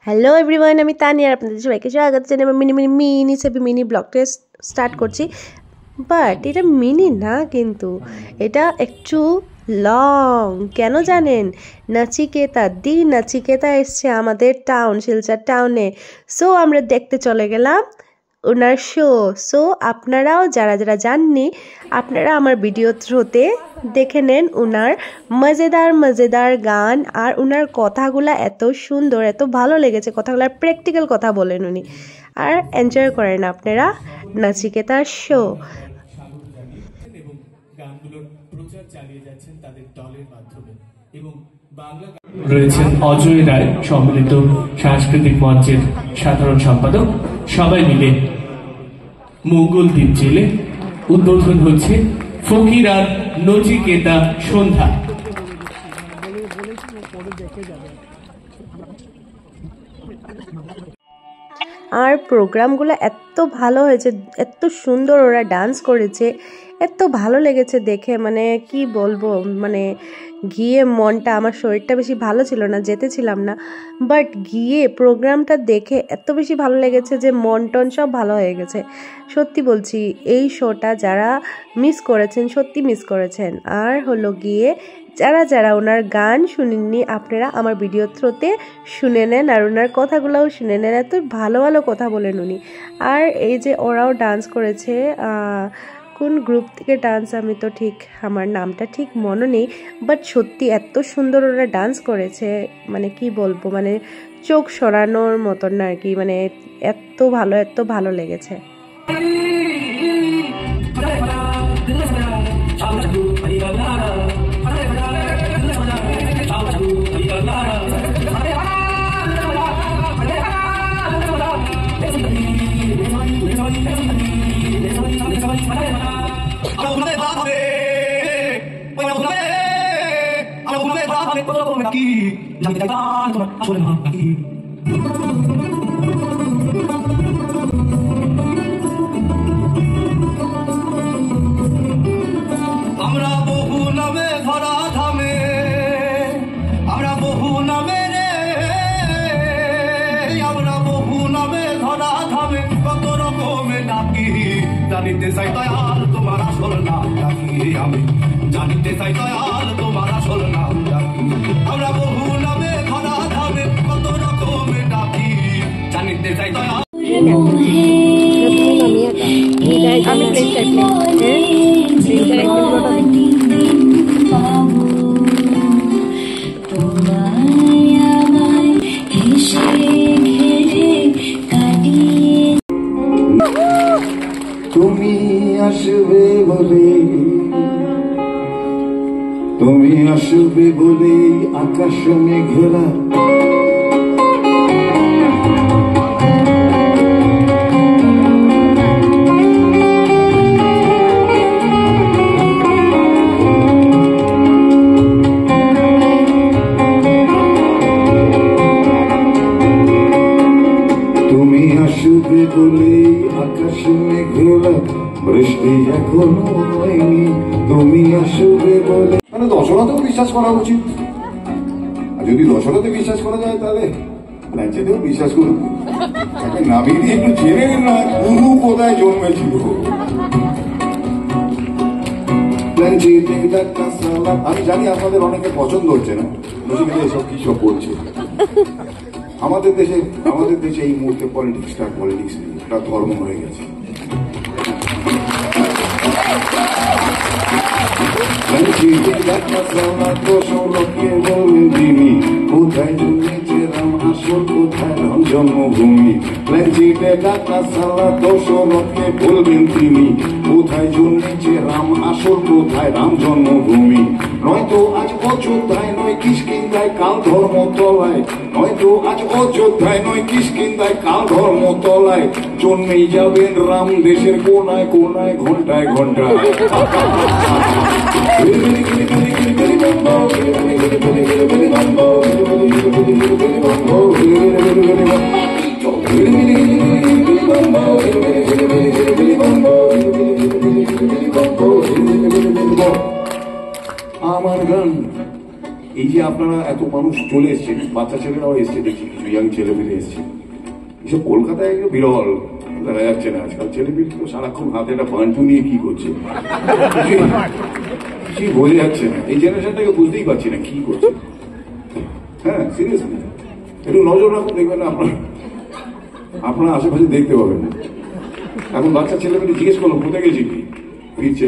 Hello everyone, আমি তানিয়া, আপনাদের সবাইকে স্বাগত জানাই। আমি মিনি ব্লগটা স্টার্ট করছি। বাট এটা মিনি না, কিন্তু এটা একটু লং। কেন জানেন? নাচিকেতা এসছে আমাদের শিলচর টাউনে। সো আমরা দেখতে চলে গেলাম ওনার শো। আপনারাও যারা যারা জাননি, আপনারা আমার ভিডিও থ্রুতে দেখে নেন ওনার মজেদার গান। আর ওনার কথাগুলা এত সুন্দর, এত ভালো লেগেছে। কথাগুলো প্র্যাকটিক্যাল কথা বলেন উনি, আর এনজয় করেন আপনারা নাচিকেতার শো। রয়েছেন অজয় রায়, সম্মিলিত সাংস্কৃতিক মঞ্চের সাধারণ সম্পাদক। সবাই মিলে মঙ্গল দ্বীপ জেলে উদ্বোধন হচ্ছে ফকির আর নচিকেতা সন্ধ্যা। আর প্রোগ্রামগুলো এত ভালো হয়েছে, এত সুন্দর ওরা ডান্স করেছে, এত ভালো লেগেছে দেখে। মানে কি বলবো, মানে গিয়ে মনটা, আমার শরীরটা বেশি ভালো ছিল না, যেতেছিলাম না, বাট গিয়ে প্রোগ্রামটা দেখে এত বেশি ভালো লেগেছে যে মন টন সব ভালো হয়ে গেছে। সত্যি বলছি, এই শোটা যারা মিস করেছেন, সত্যি মিস করেছেন। আর হলো গিয়ে যারা যারা ওনার গান শুনেননি, আপনারা আমার ভিডিও থ্রুতে শুনে নেন, আর ওনার কথাগুলোও শুনে নেন। এত ভালো ভালো কথা বলেন উনি। আর এই যে ওরাও ডান্স করেছে, কোন গ্রুপ থেকে ডান্স আমি তো ঠিক, আমার নামটা ঠিক মনে নেই, বাট সত্যি এত সুন্দর ওরা ডান্স করেছে, মানে কি বলবো, মানে চোখ সরানোর মতন না আর কি। মানে এত ভালো লেগেছে। আমরা বহু নামে ভরা ধামে, আমরা বহু নামে রে, আমরা বহু নামে ভরা ধামে কত রকমে ডাকি। জানিতে চাই দয়াল তোমার আসল নাম ডাকি, আমি জানিতে চাই দয়াল তোমার আসল নাম ডাকি। আমরা বহু নামে ভরা ধামে কত রকমে ডাকি, জানিতে চাই দয়াল। তুমি আসবে বলে, তুমি আসবে বলে আকাশ মেঘলা, তুমি আসবে বলে আকাশ মেঘলা, বৃষ্টি এখনো হয়নি, তুমি আসবে বলে। মানে দশরথেও বিশ্বাস করা উচিত, আর যদি দশরথে বিশ্বাস করা যায় তাহলে ল্যাঞ্চেতেও বিশ্বাস করুন। নামিয়ে দিয়ে একটু জেনে নিন না গুরু কোথায় জন্মেছিল। আমি জানি আপনাদের অনেকে পছন্দ হচ্ছে না, এসব কি সব বলছে। আমাদের দেশে এই মুহূর্তে পলিটিক্স নেই, এটা ধর্ম হয়ে গেছে। কোথায় জন্মেছে রাম আসল, কোথায় রাম জন্মভূমি। ল্যাঞ্চিতে ডাকা সালা দশরথকে বলবেন তিনি, কোথায় জন্মেছে রাম আসল, কোথায় রাম জন্মভূমি। নয়তো আজ অযোধ্যায় নয় কিষ্কিন্ধায়, কাল ধর্মতলায়, নয়তো আজ অযোধ্যায় নয় কিষ্কিন্ধায়, কাল ধর্মতলায় জন্মেই যাবেন রাম দেশের কোনায় কোনায়, ঘন্টায় ঘন্টায়। আমার গান, এই যে আপনারা এত মানুষ চলে এসছেন, বাচ্চা ছেলেরাও এসছে দেখছি। ইয়াং ছেলেমেয়ে এসছে, এসব কলকাতায় একটু বিরল দেখা যাচ্ছে না আজকাল। ছেলেমেয়ে তো সারাক্ষণ হাতে একটা বান্টু নিয়ে কি করছে কি বোঝা যাচ্ছে না, এই জেনারেশনটাকে বুঝতেই পারছি না কি করছে। হ্যাঁ সিরিয়াসলি একটু নজর রাখুন, দেখবেন না আপনার আশেপাশে দেখতে পাবেন না। এখন বাচ্চা ছেলেমেয়ে জিজ্ঞেস করলাম কোথায় গেছি কি, ফিরছে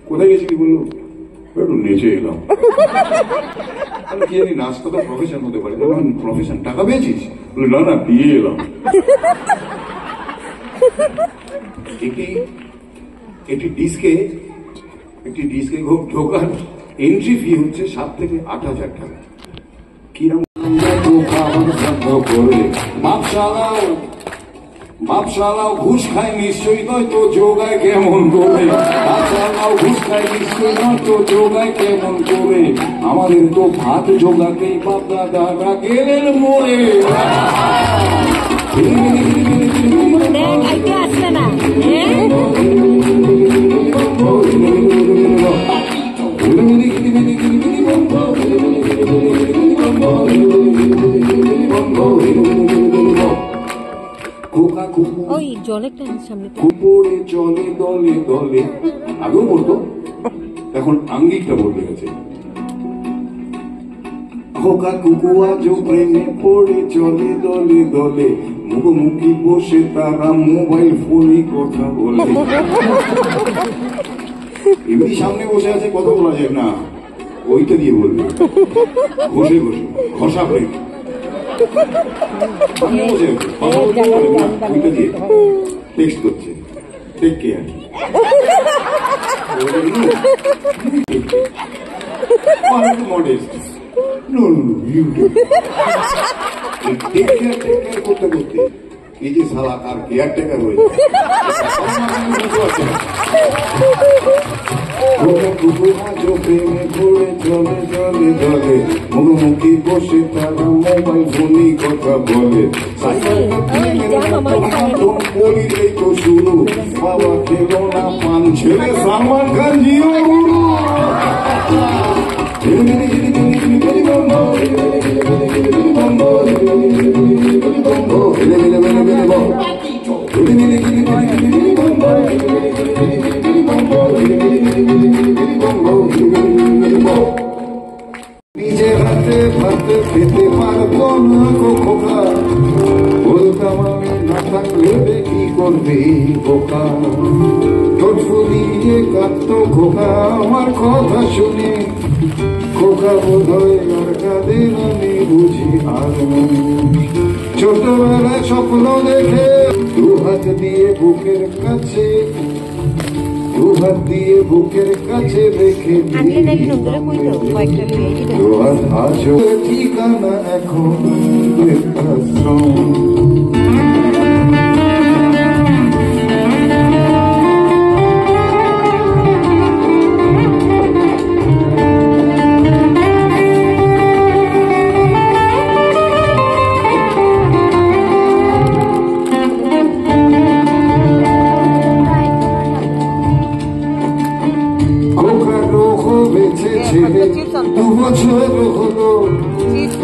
কোথায় গেছি কি, বললো একটু নেচে এলাম। কি জানি নাচটা তো প্রফেশন হতে পারে, প্রফেশন টাকা পেয়েছিস, না না দিয়ে এলাম। একটি ডিস্কে ঢোকার এন্ট্রি ফি হচ্ছে 7 থেকে 8,000 টাকা। কিরম করে বাপশালাও ঘুষ খায় নিশ্চয়ই, নয় তো যোগায় কেমন করে। বাপশালাও ঘুষ খায় নিশ্চয়ই, নয় তো যোগায় কেমন করে। আমাদের তো ভাত যোগাতেই বাপ দাদারা গেলেন মরে। ওই জলের সামনে কুপড়ে চলে দলে দলে, আগেও বলতো এখন আঙ্গিকটা বদলে গেছে। খোকা কুকুয়া জো প্রেমে পড়ে চলে দলে দলে, মুখোমুখি বসে তারা মোবাইল ফোনে কথা বলে। এমনি সামনে বসে আছে কথা বলা যায় না, ওইটা দিয়ে বলবে বসে বসে ঘষা প্রেম। সামনে বসে আছে কথা বলতে পারে না, ওইটা দিয়ে টেক্সট করছে take care. Modest no no you do take care করতে করতে এই যে শালা তার কেয়ারটেকার হয়ে যায়। প্রেমে পড়ে চলে চলে চলে, মুখোমুখি বসে তারা মোবাইল ফোনে কথা বলে। বলিলেই তো শুরু, বাবা খেলো না পান, ছেলে সালমান খান জিও গুরু। নিজের হাতে ভাত খেতে পারবো না খোকা, বলতাম আমি না থাকলে কি করবে খোকা। ঠোঁট ফুলিয়ে কাঁদতো খোকা আমার কথা শুনে, খোকা বোধ হয় আর কাঁদেন আমি বুঝি আর। ছোটবেলায় স্বপ্ন দেখে দু হাত দিয়ে বুকের কাছে, দু হাত দিয়ে বুকের কাছে রেখে আজও ঠিকানা এখন বৃদ্ধাশ্রম। দু বছর হলো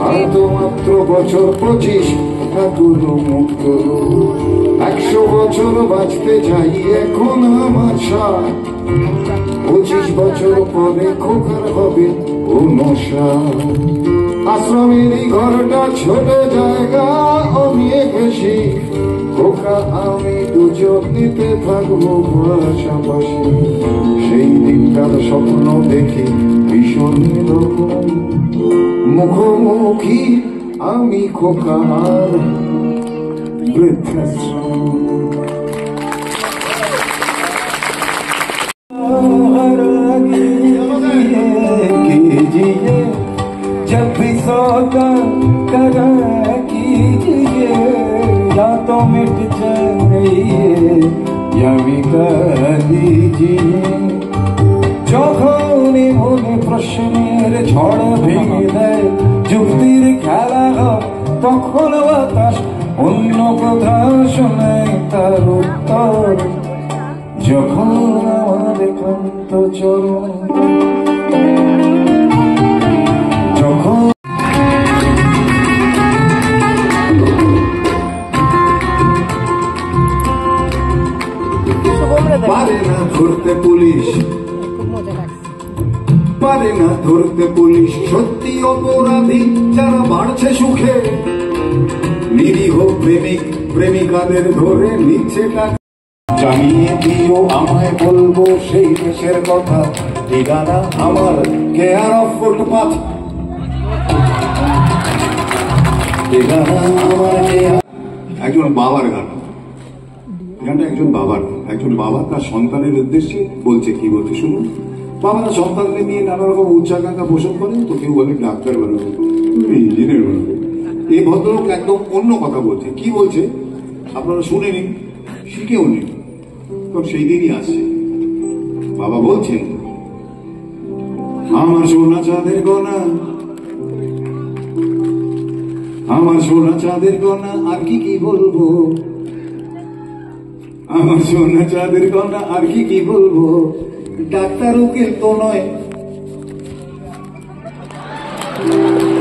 আর তো মাত্র বছর 25, এখনো মুক্ত। 100 বছর বাঁচতে চাই এখন আমার সাথ, 25 বছর পরে খোকার হবে 59। আশ্রমেরই ঘরটা ছোট জায়গা অনেক বেশি, খোকা আমি দুজনেতে থাকবো পাশাপাশি। সেই দিনটার স্বপ্ন দেখি ভীষণ রকম, মুখোমুখি আমি খোকা আর বৃদ্ধাশ্রম। कीजिए जब भी सौदा करा कीजिए, या तो मिट जाइए या बिका दीजिए। যখনই মনে প্রশ্নের ঝড় ভেঙে দেয়, যুক্তির খেলা হয় তখন বাতাস অন্য কথা শোনায় তার উত্তর। যখন আমার একান্ত চরণ, যখন ধরতে পুলিশ, পারে না ধরতে পুলিশ সত্যি অপরাধী যারা বাড়ছে সুখে, নিরীহ প্রেমিক প্রেমিকাদের ধরে নিচ্ছে টাকা। জানিয়ে দিও আমায় বলবো সেই দেশের কথা, ঠিকানা আমার কেয়ার অফ ফুটপাথ, ঠিকানা আমার কেয়ার। একজন বাবার গান, গানটা একজন বাবার, একজন বাবা তার সন্তানের উদ্দেশ্যে বলছে, কি বলছে শুনুন। বাবারা সন্তানদের নিয়ে নানা রকম উচ্চাকাঙ্ক্ষা পোষণ করেন, তো কেউ বলে ডাক্তার বানাবো, ইঞ্জিনিয়ার বানাবো। এই ভদ্রলোক একদম অন্য কথা বলছে। কি বলছে আপনারা শুনে নিন, শিখেও নিন, তো সেই দিনই আসছে। বাবা বলছেন, আমার সোনা চাঁদের গনা, আমার সোনা চাঁদের গনা, আর কি কি বলবো, আমার সোনা চাঁদের গনা, আর কি কি বলবো, ডাক্তার উকিল তো নয়,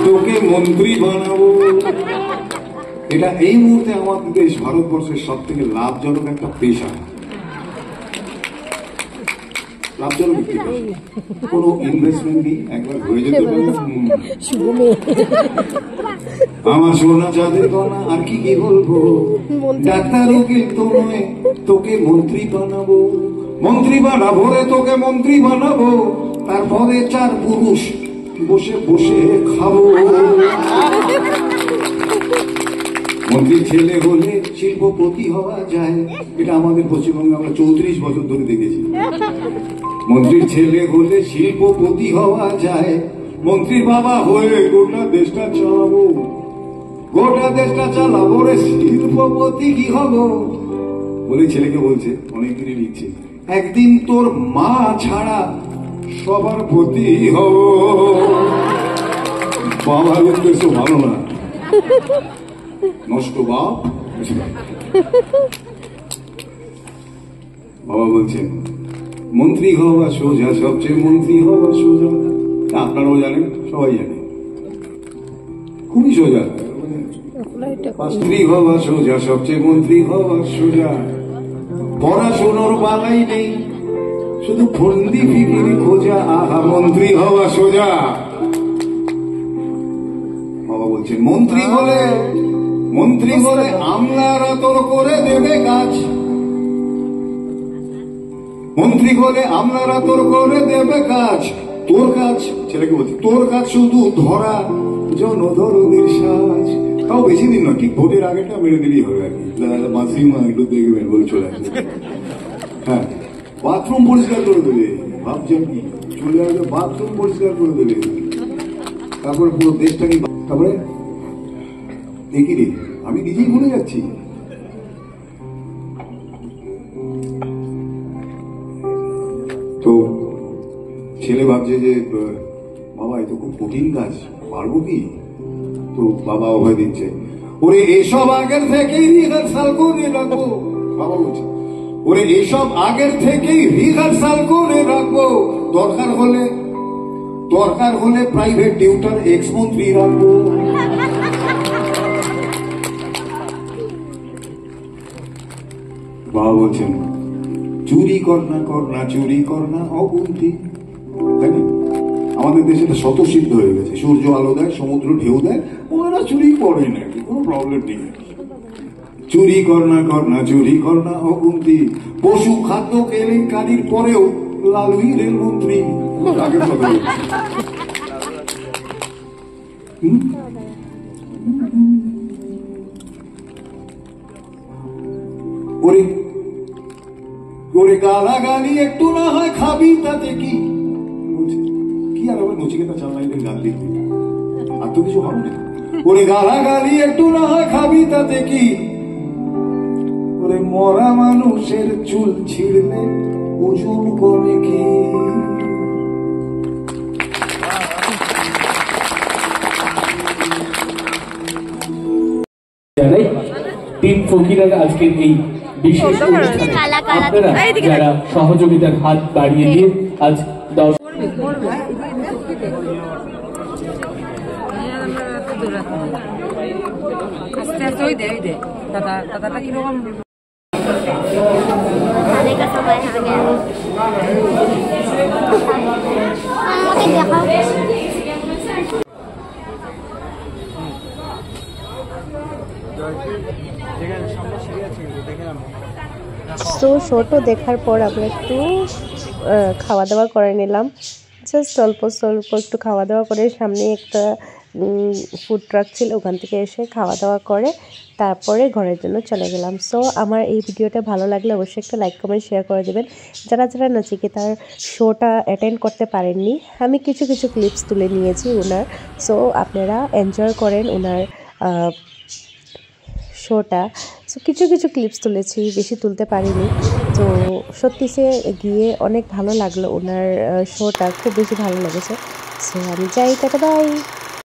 তোকে মন্ত্রী বানাবো। এটা এই মুহূর্তে আমাদের দেশ ভারতবর্ষের সব থেকে লাভজনক একটা পেশা। লাভজনক কোনো ইনভেস্টমেন্ট নেই, একবার হয়ে যেতে পারে। আমার সোনা চাঁদের গনা, আর কি কি বলবো, ডাক্তার উকিল তো নয়, তোকে মন্ত্রী বানাবো, মন্ত্রী বানাবো রে তোকে মন্ত্রী বানাবো, তারপরে 4 পুরুষ বসে বসে খাবো। মন্ত্রীর ছেলে হলে শিল্পপতি হওয়া যায়, এটা আমাদের পশ্চিমবঙ্গে আমরা 34 বছর ধরে দেখেছি। মন্ত্রীর ছেলে হলে শিল্পপতি হওয়া যায়, মন্ত্রীর বাবা হয়ে গোটা দেশটা চালাবো, গোটা দেশটা চালাবো রে, শিল্পপতি কি হবো বলে ছেলেকে বলছে, অনেকদিনের ইচ্ছে, একদিন তোর মা ছাড়া সবার পতি হব। বাবার উদ্দেশ্য ভালো না, নষ্ট বাপ। বাবা বলছেন, মন্ত্রী হওয়া সোজা, সবচেয়ে মন্ত্রী হওয়া সোজা। আপনারাও জানেন, সবাই জানেন, খুবই সোজা। মন্ত্রী হওয়া সোজা, সবচেয়ে মন্ত্রী হওয়া সোজা। পড়াশোনার বালাই নেই, শুধু ফন্দি ফিকিরি খোঁজা, আহা মন্ত্রী হওয়া সোজা। বাবা বলছেন, মন্ত্রী বলে আমলারা তোর করে দেবে কাজ, মন্ত্রী বলে আমলারা তোর করে দেবে কাজ, তোর কাজ, ছেলেকে বলছে, তোর কাজ শুধু ধরা জনধরনের সাজ। তাও বেশি দিন নয়, ঠিক ভোটের আগেটা মেরে দিলেই হবে আর কি, মাসিমা একটু দেখবেন বলে চলে আসবে। হ্যাঁ, বাথরুম পরিষ্কার করে দেবে, ভাবছেন কি চলে আসবে, বাথরুম পরিষ্কার করে দেবে, তারপরে পুরো দেশটাকে। তারপরে দেখি রে, আমি নিজেই ভুলে যাচ্ছি। তো ছেলে ভাবছে যে বাবা এ তো খুব কঠিন কাজ, পারবো কি? তো বাবা অভয় দিচ্ছে, ওরে এসব আগের থেকেই রিহার্সাল করে রাখবো। বাবা বলছে, ওরে এসব আগের থেকেই রিহার্সাল করে রাখবো, দরকার হলে প্রাইভেট টিউটার এক্স মন্ত্রী রাখবো। বাবা বলছেন, চুরি কর না অগুন্তি। তাই না? আমাদের দেশে তো স্বতঃসিদ্ধ হয়ে গেছে, সূর্য আলো দেয়, সমুদ্র ঢেউ দেয়, ওরা চুরি করে না, কোনো প্রবলেম নেই। চুরি কর না অগুন্তি, পশু খাদ্য কেলেঙ্কারির পরেও লালুই রেলমন্ত্রী। আগের কথা ওরে গালাগালি একটু না হয় খাবি, তাতে কি? কি আর আবার নচিকেতা চালাইলেন গান লিখতে, আর তো কিছু হবে না। ওরে গালাগালি একটু না হয় খাবি, তাতে কি? ওরে মরা মানুষের চুল ছিঁড়লে ওজন কমে কি? টিম ফকিরার আজকের এই বিশেষ অনুষ্ঠানে আপনারা যারা সহযোগিতার হাত বাড়িয়ে দিয়ে আজ Ada kasama yang তো শোটা দেখার পর আমরা একটু খাওয়া দাওয়া করে নিলাম, জাস্ট অল্প স্বল্প একটু খাওয়া দাওয়া করে সামনে একটা ফুড ট্রাক ছিল, ওখান থেকে এসে খাওয়া দাওয়া করে তারপরে ঘরের জন্য চলে গেলাম। সো আমার এই ভিডিওটা ভালো লাগলে অবশ্যই একটা লাইক কমেন্ট শেয়ার করে দেবেন। যারা যারা নচিকেতার শোটা অ্যাটেন্ড করতে পারেননি, আমি কিছু কিছু ক্লিপস তুলে নিয়েছি ওনার, সো আপনারা এনজয় করেন ওনার শোটা। সো কিছু কিছু ক্লিপস তুলেছি, বেশি তুলতে পারিনি। তো সত্যি সে গিয়ে অনেক ভালো লাগলো, ওনার শোটা খুব বেশি ভালো লেগেছে। সো আমি যাই, টাটা বাই।